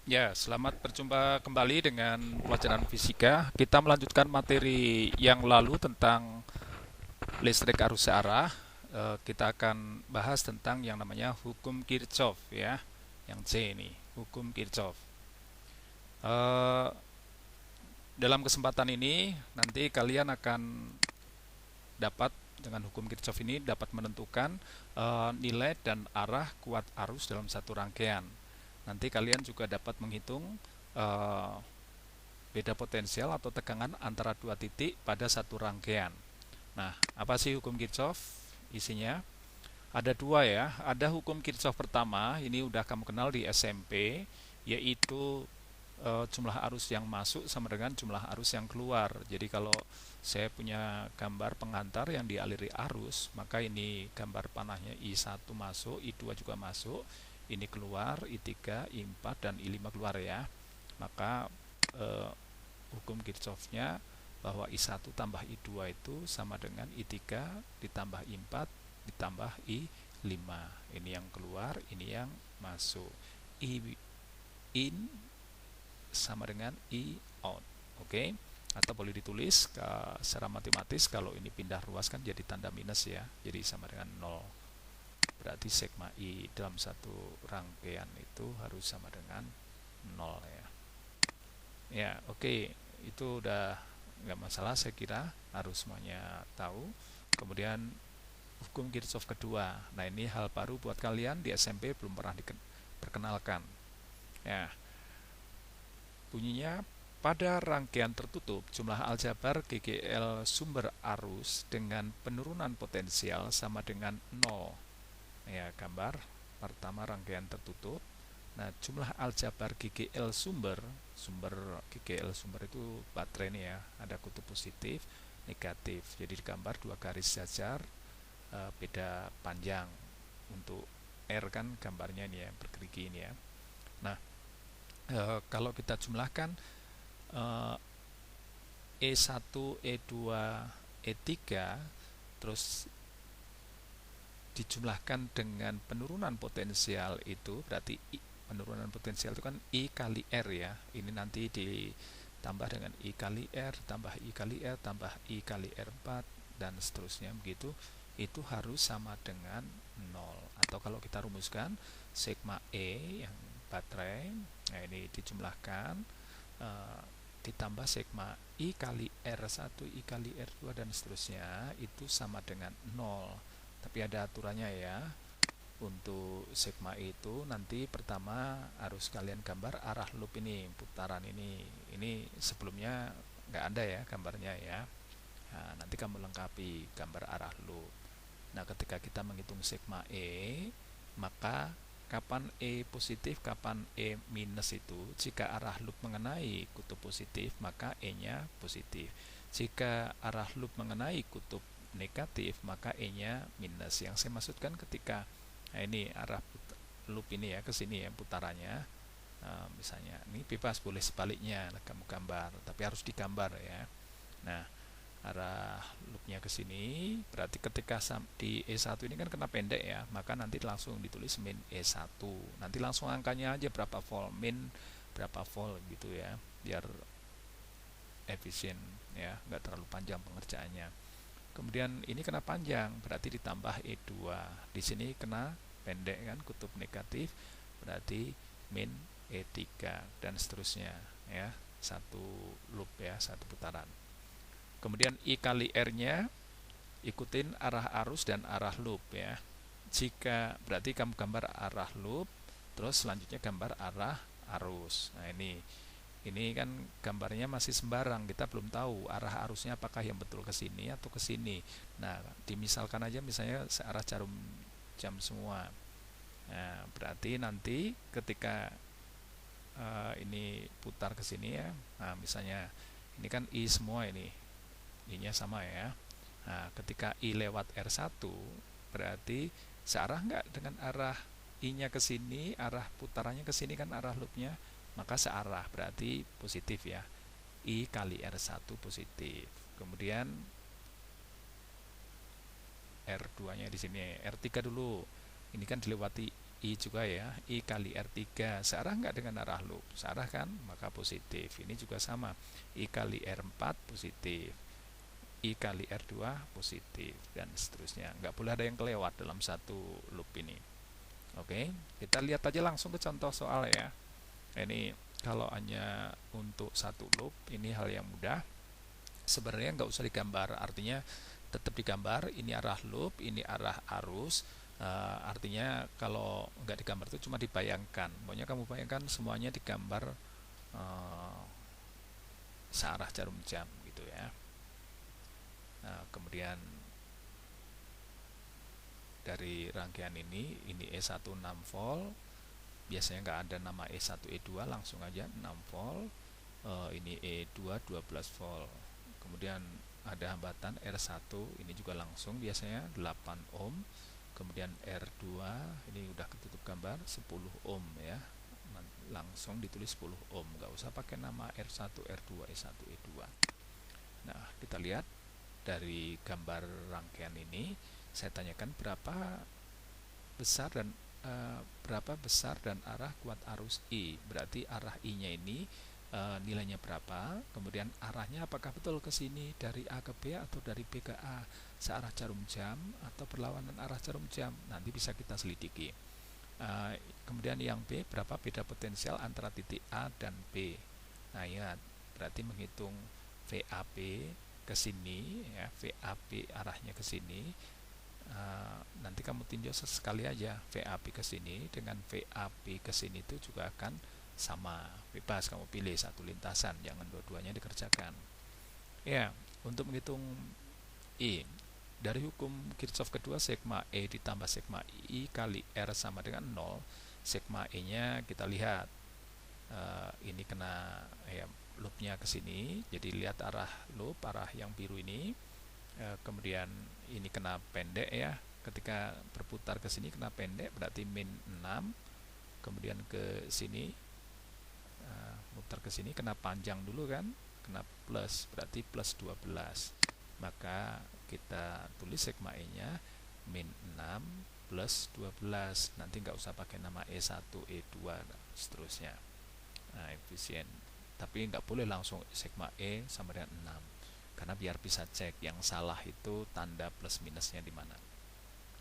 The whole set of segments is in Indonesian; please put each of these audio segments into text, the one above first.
Ya, selamat berjumpa kembali dengan pelajaran fisika. Kita melanjutkan materi yang lalu tentang listrik arus searah. Kita akan bahas tentang yang namanya hukum Kirchhoff ya, yang C ini, hukum Kirchhoff. Eh, dalam kesempatan ini nanti kalian akan dapat dengan hukum Kirchhoff ini dapat menentukan nilai dan arah kuat arus dalam satu rangkaian. Nanti kalian juga dapat menghitung eh, beda potensial atau tegangan antara dua titik pada satu rangkaian. Nah, apa sih hukum Kirchhoff? Isinya ada dua ya. Ada hukum Kirchhoff pertama, ini udah kamu kenal di SMP, yaitu jumlah arus yang masuk sama dengan jumlah arus yang keluar. Jadi kalau saya punya gambar pengantar yang dialiri arus, maka ini gambar panahnya I1 masuk, I2 juga masuk, ini keluar, I3, I4, dan I5 keluar ya. Maka eh, hukum Kirchhoff-nya bahwa I1 tambah I2 itu sama dengan I3 ditambah I4 ditambah I5. Ini yang keluar, ini yang masuk. I in sama dengan I out. Oke? Atau boleh ditulis secara matematis, kalau ini pindah ruas kan jadi tanda minus ya. Jadi sama dengan 0. Berarti sigma I dalam satu rangkaian itu harus sama dengan 0 ya. Ya, oke. Itu udah nggak masalah, saya kira harus semuanya tahu. Kemudian hukum Kirchhoff kedua. Nah, ini hal baru buat kalian di SMP, belum pernah diperkenalkan. Ya, bunyinya pada rangkaian tertutup, jumlah aljabar GGL sumber arus dengan penurunan potensial sama dengan 0. Ya, gambar pertama rangkaian tertutup. Nah, jumlah aljabar GGL sumber, GGL sumber itu baterai ini ya, ada kutub positif, negatif. Jadi digambar dua garis jajar, beda panjang. Untuk R kan gambarnya ini ya, bergerigi ini ya. Nah, kalau kita jumlahkan E1, E2, E3, terus dijumlahkan dengan penurunan potensial, itu berarti penurunan potensial itu kan I kali R ya. Ini nanti ditambah dengan I kali R, tambah I kali R, tambah I kali R4, dan seterusnya begitu. Itu harus sama dengan 0. Atau kalau kita rumuskan, sigma E yang baterai, nah ini dijumlahkan, eh, ditambah sigma I kali R1, I kali R2, dan seterusnya, itu sama dengan 0. Tapi ada aturannya ya. Untuk sigma itu nanti pertama harus kalian gambar arah loop ini, putaran ini sebelumnya nggak ada ya gambarnya ya. Nah, nanti kamu lengkapi gambar arah loop. Nah, ketika kita menghitung sigma E, maka kapan E positif, kapan E minus itu, jika arah loop mengenai kutub positif, maka E-nya positif. Jika arah loop mengenai kutub negatif, maka E-nya minus. Yang saya maksudkan ketika, nah ini arah loop ini ya, ke sini ya putarannya. Nah, misalnya, ini bebas boleh sebaliknya kamu gambar, tapi harus digambar ya. Nah, arah loopnya ke sini, berarti ketika di E1 ini kan kena pendek ya, maka nanti langsung ditulis min E1. Nanti langsung angkanya aja berapa volt, min berapa volt gitu ya, biar efisien ya, nggak terlalu panjang pengerjaannya. Kemudian ini kena panjang, berarti ditambah E2. Di sini kena pendek kan, kutub negatif, berarti min E3 dan seterusnya ya, satu loop ya, satu putaran. Kemudian I kali R-nya ikutin arah arus dan arah loop ya. Jika berarti kamu gambar arah loop, terus selanjutnya gambar arah arus. Nah, ini kan gambarnya masih sembarang, kita belum tahu arah arusnya apakah yang betul ke sini atau ke sini. Nah, dimisalkan aja misalnya searah jarum jam semua. Nah, berarti nanti ketika ini putar ke sini ya. Nah, misalnya ini kan I semua ini. I-nya sama ya. Nah, ketika I lewat R1, berarti searah nggak dengan arah I-nya ke sini, arah putarannya ke sini kan arah loopnya, maka searah, berarti positif ya. I kali R1 positif. Kemudian R2-nya di sini, R3 dulu. Ini kan dilewati I juga ya, I kali R3 searah nggak dengan arah loop? Searah kan, maka positif. Ini juga sama, I kali R4 positif, I kali R2 positif, dan seterusnya. Nggak boleh ada yang kelewat dalam satu loop ini. Oke, kita lihat aja langsung ke contoh soal ya. Ini kalau hanya untuk satu loop, ini hal yang mudah. Sebenarnya nggak usah digambar, artinya tetap digambar, ini arah loop, ini arah arus. Artinya kalau nggak digambar itu cuma dibayangkan. Pokoknya kamu bayangkan semuanya digambar searah jarum jam gitu ya. Nah, kemudian dari rangkaian ini E1 6 volt, biasanya nggak ada nama E1 E2, langsung aja 6 volt. Ini E2 12 volt. Kemudian ada hambatan R1, ini juga langsung biasanya 8 ohm. Kemudian R2 ini udah ketutup gambar 10 ohm ya, langsung ditulis 10 ohm, nggak usah pakai nama R1 R2 E1 E2. Nah, kita lihat dari gambar rangkaian ini, saya tanyakan berapa besar dan arah kuat arus I. Berarti arah I nya ini nilainya berapa, kemudian arahnya apakah betul ke sini dari A ke B atau dari B ke A, searah jarum jam atau berlawanan arah jarum jam, nanti bisa kita selidiki. Kemudian yang B, berapa beda potensial antara titik A dan B. Nah ya, berarti menghitung VAB ke sini ya, VAB arahnya ke sini. Nanti kamu tinjau sesekali aja, VAB ke sini dengan VAB ke sini itu juga akan sama, bebas kamu pilih satu lintasan, jangan dua-duanya dikerjakan ya. Untuk menghitung I dari hukum Kirchhoff kedua, sigma E ditambah sigma I kali R sama dengan 0. Sigma E nya kita lihat, ini kena ya, loopnya ke sini, jadi lihat arah loop, arah yang biru ini. Kemudian ini kena pendek ya, ketika berputar ke sini kena pendek, berarti min 6. Kemudian ke sini mutar ke sini kena panjang dulu kan, kena plus, berarti plus 12. Maka kita tulis sigma E nya min 6 plus 12. Nanti nggak usah pakai nama E1 E2 dan seterusnya. Nah, efisien. Tapi nggak boleh langsung sigma E sama dengan 6, karena biar bisa cek yang salah itu tanda plus minusnya di mana.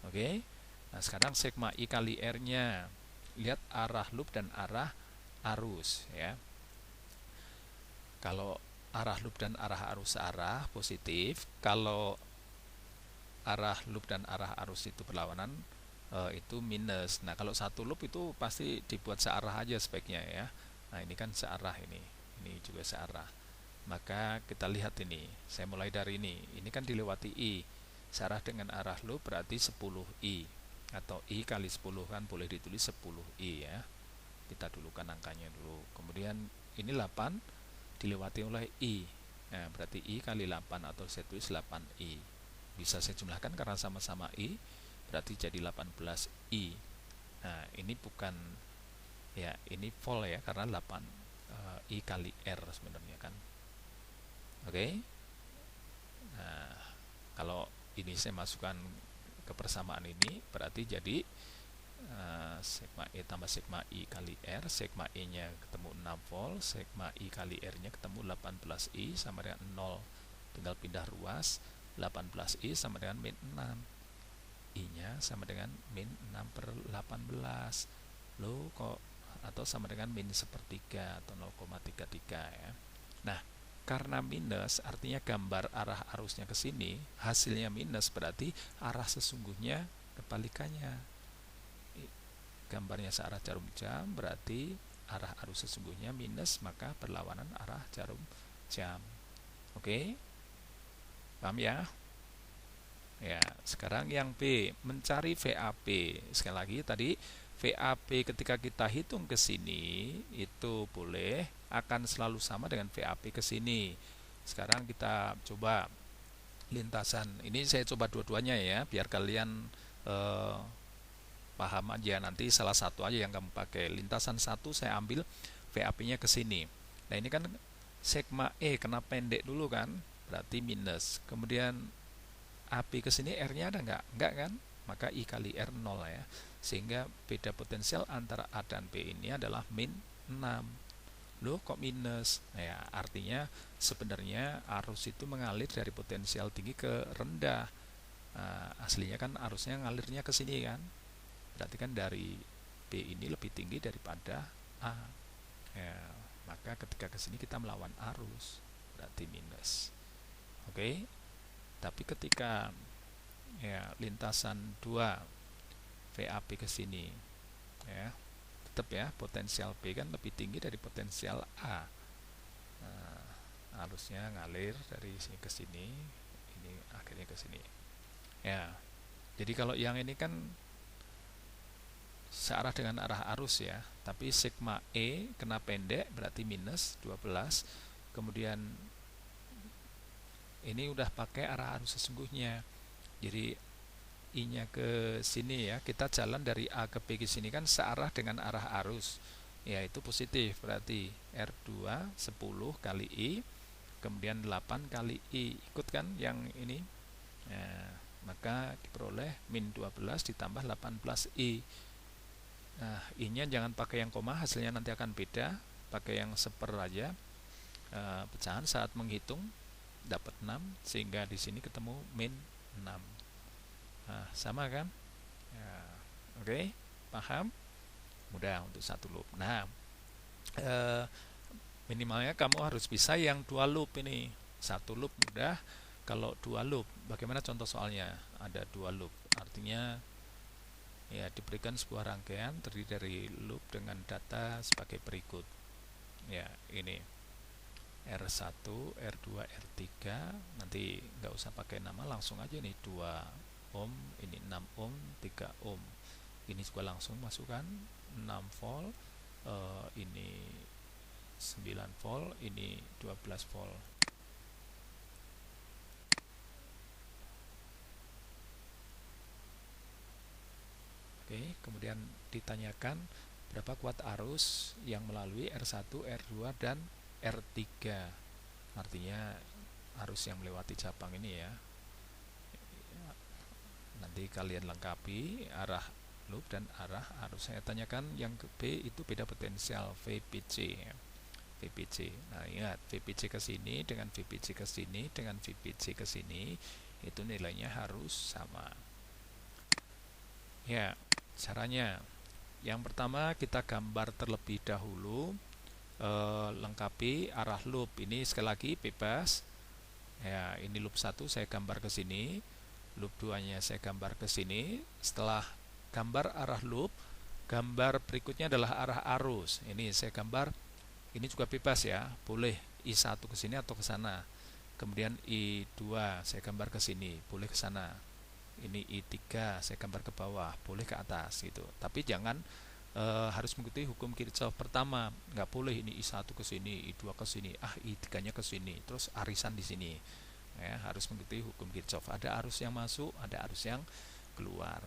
Oke. Nah, sekarang sigma I kali R nya, lihat arah loop dan arah arus ya. Kalau arah loop dan arah arus searah, positif. Kalau arah loop dan arah arus itu berlawanan, itu minus. Nah, kalau satu loop itu pasti dibuat searah aja speknya ya. Nah, ini kan searah, ini juga searah. Maka kita lihat ini, saya mulai dari ini kan dilewati I. Searah dengan arah loop berarti 10I, atau I kali 10 kan boleh ditulis 10I ya. Kita dulukan angkanya dulu. Kemudian ini 8 dilewati oleh I. Nah, berarti I kali 8, atau saya tulis 8I. Bisa saya jumlahkan karena sama-sama I, berarti jadi 18I. Nah, ini bukan ya, ini volt ya, karena 8 I kali R sebenarnya kan. Oke. Nah, kalau ini saya masukkan ke persamaan ini, berarti jadi sigma E tambah sigma I kali R. Sigma E nya ketemu 6 volt, sigma I kali R nya ketemu 18I sama dengan 0. Tinggal pindah ruas, 18I sama dengan min 6, I nya sama dengan min 6 per 18. Loh kok, atau sama dengan min sepertiga atau 0,33 ya. Nah, karena minus artinya gambar arah arusnya ke sini, hasilnya minus, berarti arah sesungguhnya kebalikannya. Gambarnya searah jarum jam, berarti arah arus sesungguhnya minus, maka berlawanan arah jarum jam. Oke, paham ya? Ya, sekarang yang B, mencari VAB. Sekali lagi tadi VAB ketika kita hitung ke sini itu boleh akan selalu sama dengan VAB ke sini. Sekarang kita coba lintasan. Ini saya coba dua-duanya ya, biar kalian paham aja. Nanti salah satu aja yang kamu pakai. Lintasan 1 saya ambil VAB-nya ke sini. Nah, ini kan sigma E kena pendek dulu kan, berarti minus. Kemudian AB ke sini R-nya ada nggak? Nggak kan? Maka I kali R 0 ya. sehingga beda potensial antara A dan B ini adalah min 6. Loh kok minus? Nah, ya, artinya sebenarnya arus itu mengalir dari potensial tinggi ke rendah. Aslinya kan arusnya ngalirnya ke sini kan, berarti kan dari B ini lebih tinggi daripada A. Ya, maka ketika ke sini kita melawan arus, berarti minus. Oke. Tapi ketika ya lintasan 2 VAP ke sini, ya tetap ya potensial B kan lebih tinggi dari potensial A. Arusnya ngalir dari sini ke sini, ini akhirnya ke sini. Ya, jadi kalau yang ini kan searah dengan arah arus ya, tapi sigma E kena pendek berarti minus 12. Kemudian ini udah pakai arah arus sesungguhnya, jadi I-nya ke sini ya, kita jalan dari A ke B ke sini kan searah dengan arah arus, yaitu positif, berarti R2 10 kali I, kemudian 8 kali I, ikut kan yang ini. Nah, maka diperoleh min 12 ditambah 18 I. Nah, I-nya jangan pakai yang koma, hasilnya nanti akan beda, pakai yang seper aja. Pecahan saat menghitung dapat 6, sehingga di sini ketemu min 6. Nah, sama kan? Ya, oke, paham? Mudah untuk satu loop. Nah, minimalnya kamu harus bisa yang 2 loop ini. 1 loop mudah, kalau 2 loop, bagaimana contoh soalnya? Ada 2 loop, artinya ya diberikan sebuah rangkaian terdiri dari loop dengan data sebagai berikut. Ya, ini R1, R2, R3, nanti nggak usah pakai nama, langsung aja nih 2 ohm, ini 6 ohm, 3 ohm. Ini juga langsung masukkan 6 volt, ini 9 volt, ini 12 volt. Oke, kemudian ditanyakan berapa kuat arus yang melalui R1, R2, dan R3. Artinya arus yang melewati cabang ini ya. Nanti kalian lengkapi arah loop dan arah arus. Saya tanyakan yang ke B itu beda potensial VPC. VPC. Nah, ingat VPC ke sini dengan VPC ke sini dengan VPC ke sini itu nilainya harus sama. Ya, caranya yang pertama kita gambar terlebih dahulu, lengkapi arah loop. Ini sekali lagi bebas ya, ini loop 1 saya gambar ke sini, loop 2 nya saya gambar ke sini. Setelah gambar arah loop, gambar berikutnya adalah arah arus. Ini saya gambar, ini juga bebas ya, boleh I1 ke sini atau ke sana. Kemudian I2 saya gambar ke sini, boleh ke sana. Ini I3 saya gambar ke bawah, boleh ke atas gitu. Tapi jangan harus mengikuti hukum Kirchhoff pertama, nggak boleh ini I1 ke sini, I2 ke sini, I3 nya ke sini, terus arisan di sini. Ya, harus mengikuti hukum Kirchhoff. Ada arus yang masuk, ada arus yang keluar.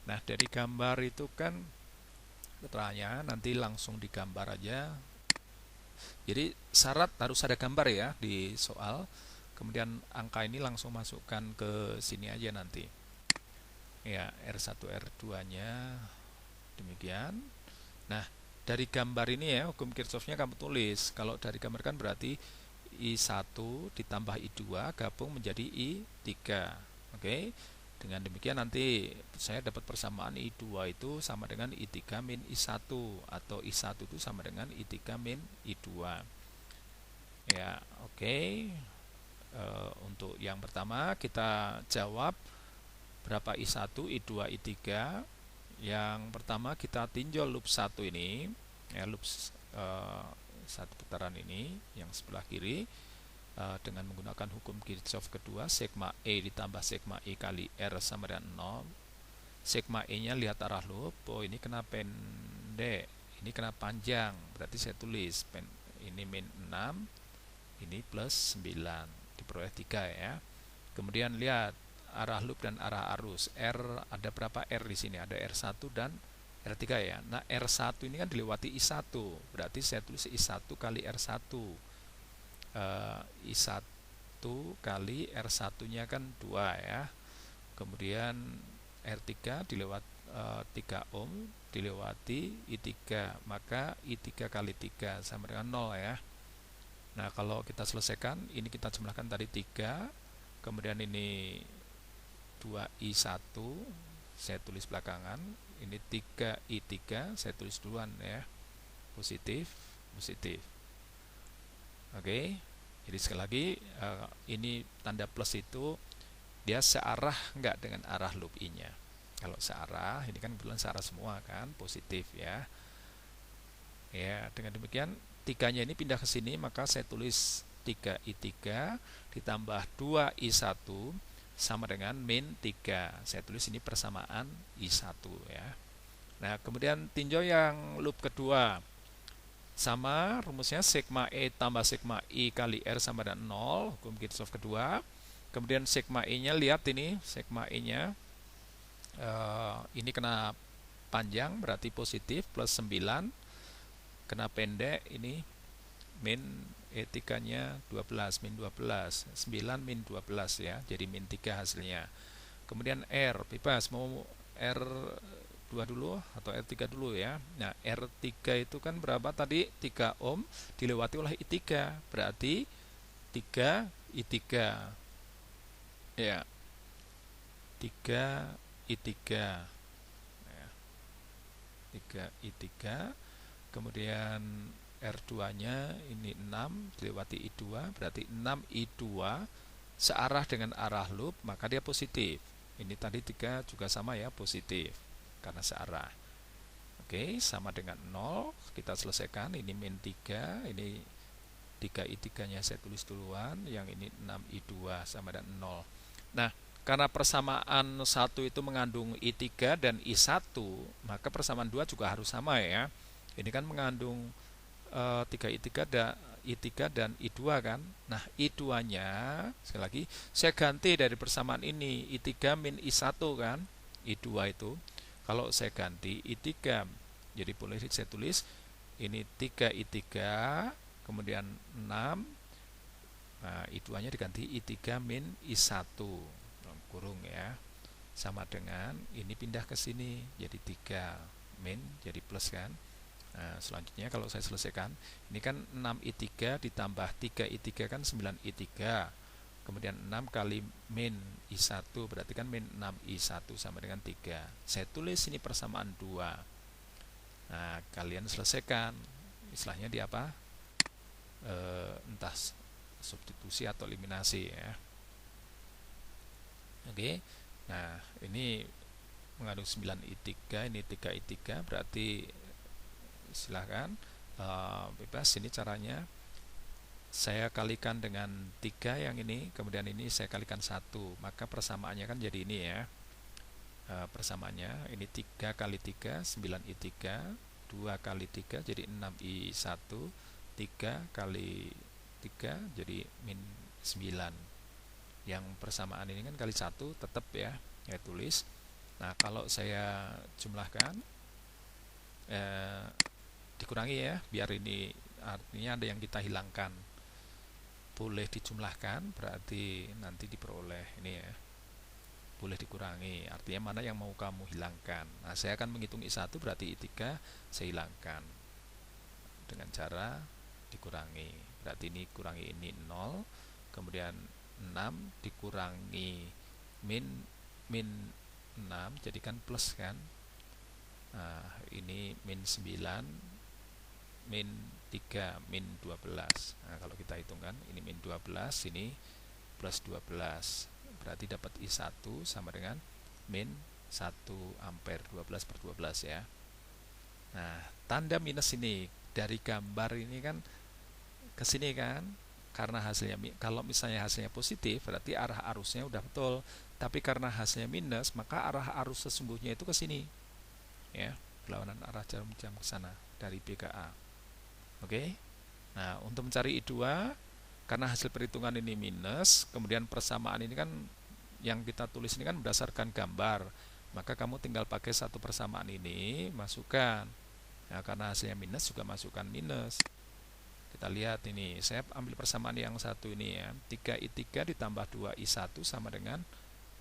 Nah, dari gambar itu kan keterangannya nanti langsung digambar aja. Jadi syarat harus ada gambar ya di soal. Kemudian angka ini langsung masukkan ke sini aja nanti. Ya, R1, R2 nya demikian. Nah, dari gambar ini ya, hukum Kirchhoff-nya kamu tulis. Kalau dari gambar kan berarti I1 ditambah I2 gabung menjadi I3. Oke. Dengan demikian nanti saya dapat persamaan I2 itu sama dengan I3 min I1, atau I1 itu sama dengan I3 min I2. Ya, oke. Untuk yang pertama kita jawab berapa I1, I2, I3. Yang pertama kita tinjau loop 1 ini ya, loop satu putaran ini yang sebelah kiri, dengan menggunakan hukum Kirchhoff kedua, sigma E ditambah sigma E kali R sama dengan 0. Sigma E nya lihat arah loop, oh ini kena pendek, ini kena panjang, berarti saya tulis ini min 6, ini plus 9, diperoleh 3 ya. Kemudian lihat arah loop dan arah arus. R ada berapa R di sini? Ada R1 dan R3 ya. Nah, R1 ini kan dilewati I1. Berarti saya tulis I1 kali R1. I1 kali R1-nya kan 2 ya. Kemudian R3 dilewat 3 ohm dilewati I3, maka I3 kali 3 sama dengan 0 ya. Nah, kalau kita selesaikan, ini kita jumlahkan tadi 3, kemudian ini 2I1, saya tulis belakangan, ini 3I3, saya tulis duluan ya, positif, positif. Oke, jadi sekali lagi, ini tanda plus itu dia searah enggak dengan arah loop I-nya. Kalau searah, ini kan kebetulan searah semua kan, positif ya. Ya, dengan demikian 3-nya ini pindah ke sini, maka saya tulis 3I3 ditambah 2I1 sama dengan min 3. Saya tulis ini persamaan I1 ya. Nah, kemudian tinjau yang loop kedua. Sama rumusnya sigma E tambah sigma I kali R sama dengan 0, hukum Kirchhoff kedua. Kemudian sigma E-nya, lihat ini sigma E-nya ini kena panjang berarti positif plus 9, kena pendek ini min E3-nya 12, min 12, 9 min 12 ya, jadi min 3 hasilnya. Kemudian R, bebas mau R2 dulu atau R3 dulu ya. Nah, R3 itu kan berapa tadi? 3 ohm dilewati oleh I3, berarti 3 I3 ya, 3 I3 ya. 3 I3, kemudian R2-nya ini 6 dilewati I2, berarti 6 I2 searah dengan arah loop, maka dia positif. Ini tadi 3 juga sama ya, positif karena searah. Oke, sama dengan 0. Kita selesaikan, ini min 3, ini 3 I3-nya saya tulis duluan, yang ini 6 I2 sama dengan 0. Nah, karena persamaan 1 itu mengandung I3 dan I1, maka persamaan 2 juga harus sama ya. Ini kan mengandung 3I3 dan I2 kan. Nah, I2-nya sekali lagi saya ganti dari persamaan ini I3 min I1 kan. I2 itu kalau saya ganti I3, jadi boleh saya tulis ini 3I3 kemudian 6. Nah, I2-nya diganti I3 min I1 kurung ya, sama dengan ini pindah ke sini jadi 3 min jadi plus kan. Nah, selanjutnya kalau saya selesaikan, ini kan 6I3 ditambah 3I3 kan 9I3, kemudian 6 kali min I1 berarti kan min 6I1 sama dengan 3. Saya tulis ini persamaan 2. Nah, kalian selesaikan, istilahnya di apa? Entah substitusi atau eliminasi ya. Oke. Nah, ini mengandung 9I3, ini 3I3, berarti silahkan bebas. Ini caranya saya kalikan dengan 3 yang ini, kemudian ini saya kalikan 1, maka persamaannya kan jadi ini ya. Persamaannya ini 3 kali 3 9I3, 2 kali 3 jadi 6I1, 3 kali 3 jadi min 9. Yang persamaan ini kan kali 1 tetap ya, saya tulis. Nah, kalau saya jumlahkan dikurangi ya, biar ini artinya ada yang kita hilangkan. Boleh dijumlahkan, berarti nanti diperoleh ini ya. Boleh dikurangi, artinya mana yang mau kamu hilangkan. Nah, saya akan menghitung I1, berarti I3 saya hilangkan dengan cara dikurangi. Berarti ini kurangi ini 0, kemudian 6 dikurangi min 6 jadikan plus kan. Nah, ini min 9 min 3 min 12. Nah, kalau kita hitungkan ini min 12, ini plus 12, berarti dapat I1 sama dengan min 1 ampere, 12 per 12 ya. Nah, tanda minus ini dari gambar ini kan ke sini kan, karena hasilnya, kalau misalnya hasilnya positif berarti arah arusnya udah betul, tapi karena hasilnya minus maka arah arus sesungguhnya itu ke sini ya, berlawanan arah jarum jam ke sana dari BKA. Oke. Nah, untuk mencari I2 karena hasil perhitungan ini minus, kemudian persamaan ini kan yang kita tulis ini kan berdasarkan gambar, maka kamu tinggal pakai satu persamaan ini masukkan. Nah, karena hasilnya minus juga masukkan minus. Kita lihat ini, saya ambil persamaan yang satu ini ya, 3I3 ditambah 2I1 sama dengan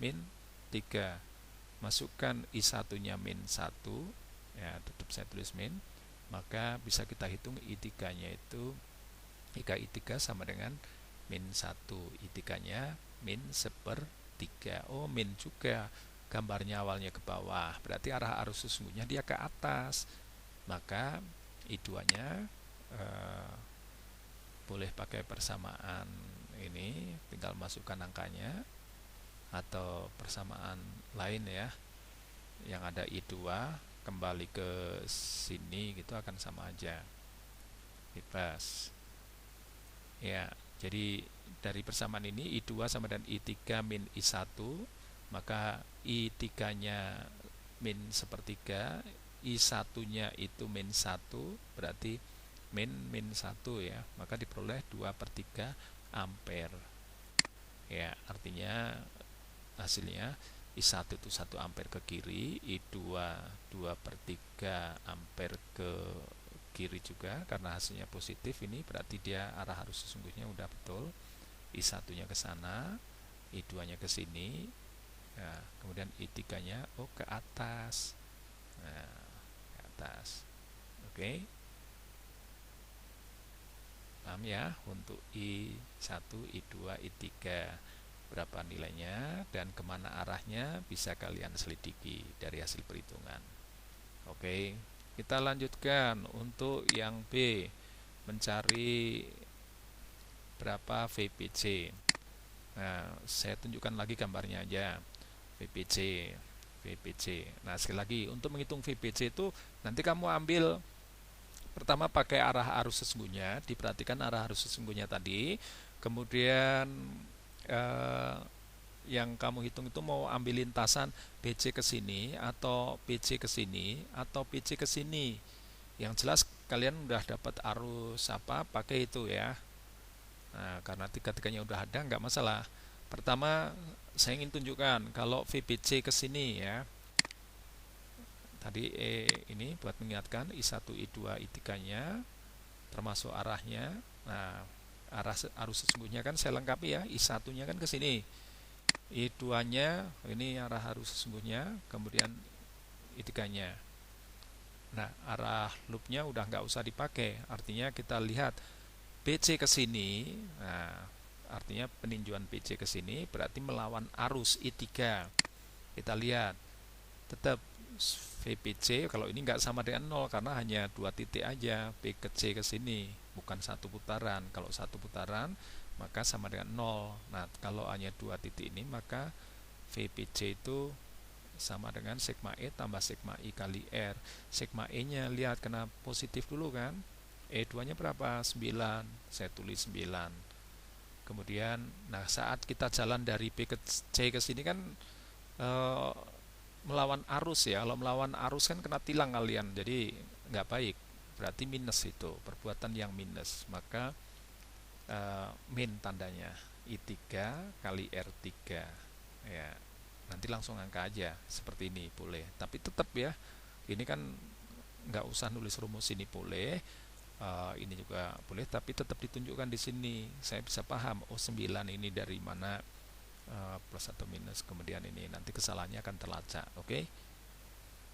min 3. masukkan I1 nya min 1 ya, tetap saya tulis min, maka bisa kita hitung I3 nya itu I3 sama dengan min 1, I3 nya min 1/3. Oh, min juga gambarnya awalnya ke bawah, berarti arah arus sesungguhnya dia ke atas, maka I2 nya boleh pakai persamaan ini, tinggal masukkan angkanya atau persamaan lain ya, yang ada I2 kembali ke sini gitu akan sama aja, bebas ya. Jadi dari persamaan ini I2 sama dengan I3 min I1, maka I3 nya min 1/3, I1 nya itu min 1, berarti min 1 ya, maka diperoleh 2/3 ampere ya. Artinya hasilnya I1 itu 1 ampere ke kiri, I2 2/3 ampere ke kiri juga, karena hasilnya positif ini berarti dia arah arus sesungguhnya udah betul. I1 nya ke sana, I2 nya ke sini ya, kemudian I3 nya ke atas, nah, ke atas. Oke, paham ya untuk I1, I2, I3 berapa nilainya dan kemana arahnya bisa kalian selidiki dari hasil perhitungan. Oke, kita lanjutkan untuk yang B, mencari berapa VPC. Nah, saya tunjukkan lagi gambarnya aja, VPC. Nah, sekali lagi untuk menghitung VPC itu nanti kamu ambil pertama pakai arah arus sesungguhnya, diperhatikan arah arus sesungguhnya tadi, kemudian yang kamu hitung itu mau ambil lintasan BC ke sini atau PC ke sini atau PC ke sini. Yang jelas kalian udah dapat arus apa, pakai itu ya. Nah, karena tiga-tiganya udah ada, nggak masalah. Pertama saya ingin tunjukkan kalau VPC ke sini ya. Tadi ini buat mengingatkan I1, I2, I3 nya termasuk arahnya. Nah, arah arus sesungguhnya kan saya lengkapi ya, I1 nya kan ke sini, I2 nya ini arah arus sesungguhnya, kemudian I3 nya. Nah, arah loopnya udah nggak usah dipakai, artinya kita lihat PC ke sini. Nah, artinya peninjauan PC ke sini berarti melawan arus I3. Kita lihat tetap VPC kalau ini nggak sama dengan 0 karena hanya 2 titik aja, P ke C ke sini, bukan satu putaran. Kalau satu putaran maka sama dengan 0. Nah, kalau hanya 2 titik ini maka VPC itu sama dengan sigma E tambah sigma I kali R. Sigma E nya lihat kena positif dulu kan, E2 nya berapa? 9, saya tulis 9. Kemudian nah saat kita jalan dari P ke C ke sini kan melawan arus ya. Kalau melawan arus kan kena tilang kalian, jadi nggak baik, berarti minus, itu perbuatan yang minus, maka min tandanya I3 kali R3 ya. Nanti langsung angka aja seperti ini boleh, tapi tetap ya ini kan nggak usah nulis rumus ini boleh, ini juga boleh, tapi tetap ditunjukkan di sini, saya bisa paham oh 9 ini dari mana, plus atau minus, kemudian ini nanti kesalahannya akan terlacak. Oke,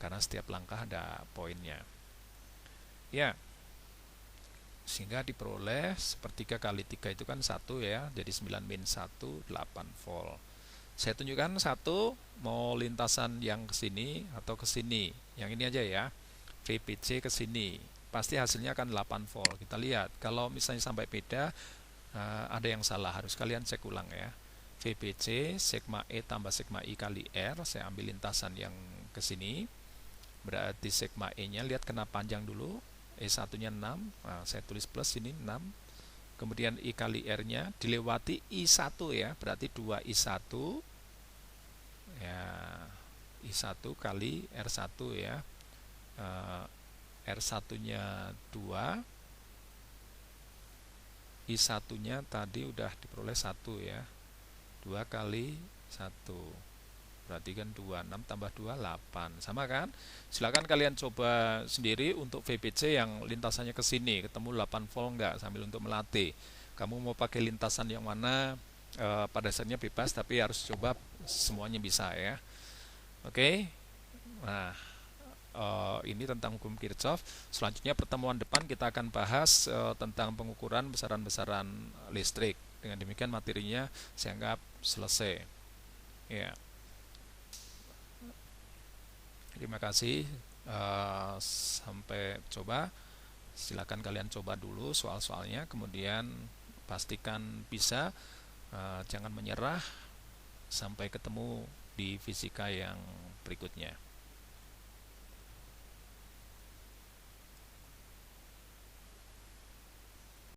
karena setiap langkah ada poinnya ya, sehingga diperoleh 1/3 kali 3 itu kan 1 ya, jadi 9 min 1 8 volt. Saya tunjukkan satu, mau lintasan yang ke sini atau ke sini, yang ini aja ya, VPC ke sini pasti hasilnya akan 8 volt. Kita lihat kalau misalnya sampai beda, ada yang salah, harus kalian cek ulang ya. VPC sigma E tambah sigma I kali R, saya ambil lintasan yang ke sini, berarti sigma E nya lihat kena panjang dulu, E1 nya 6, nah, saya tulis plus ini 6, kemudian I kali R nya dilewati I1 ya, berarti 2 I1 ya, I1 kali R1 ya, R1 nya 2, I1 nya tadi udah diperoleh 1 ya, 2 kali 1 berarti kan 2, 6 tambah 2, 8, sama kan? Silakan kalian coba sendiri untuk VPC yang lintasannya ke sini, ketemu 8 volt enggak, sambil untuk melatih. Kamu mau pakai lintasan yang mana, pada dasarnya bebas, tapi harus coba semuanya bisa ya. Oke. Nah, ini tentang hukum Kirchhoff. Selanjutnya pertemuan depan kita akan bahas tentang pengukuran besaran-besaran listrik. Dengan demikian materinya saya anggap selesai. Ya, terima kasih. Sampai coba. Silakan kalian coba dulu soal-soalnya, kemudian pastikan bisa. Jangan menyerah. Sampai ketemu di fisika yang berikutnya.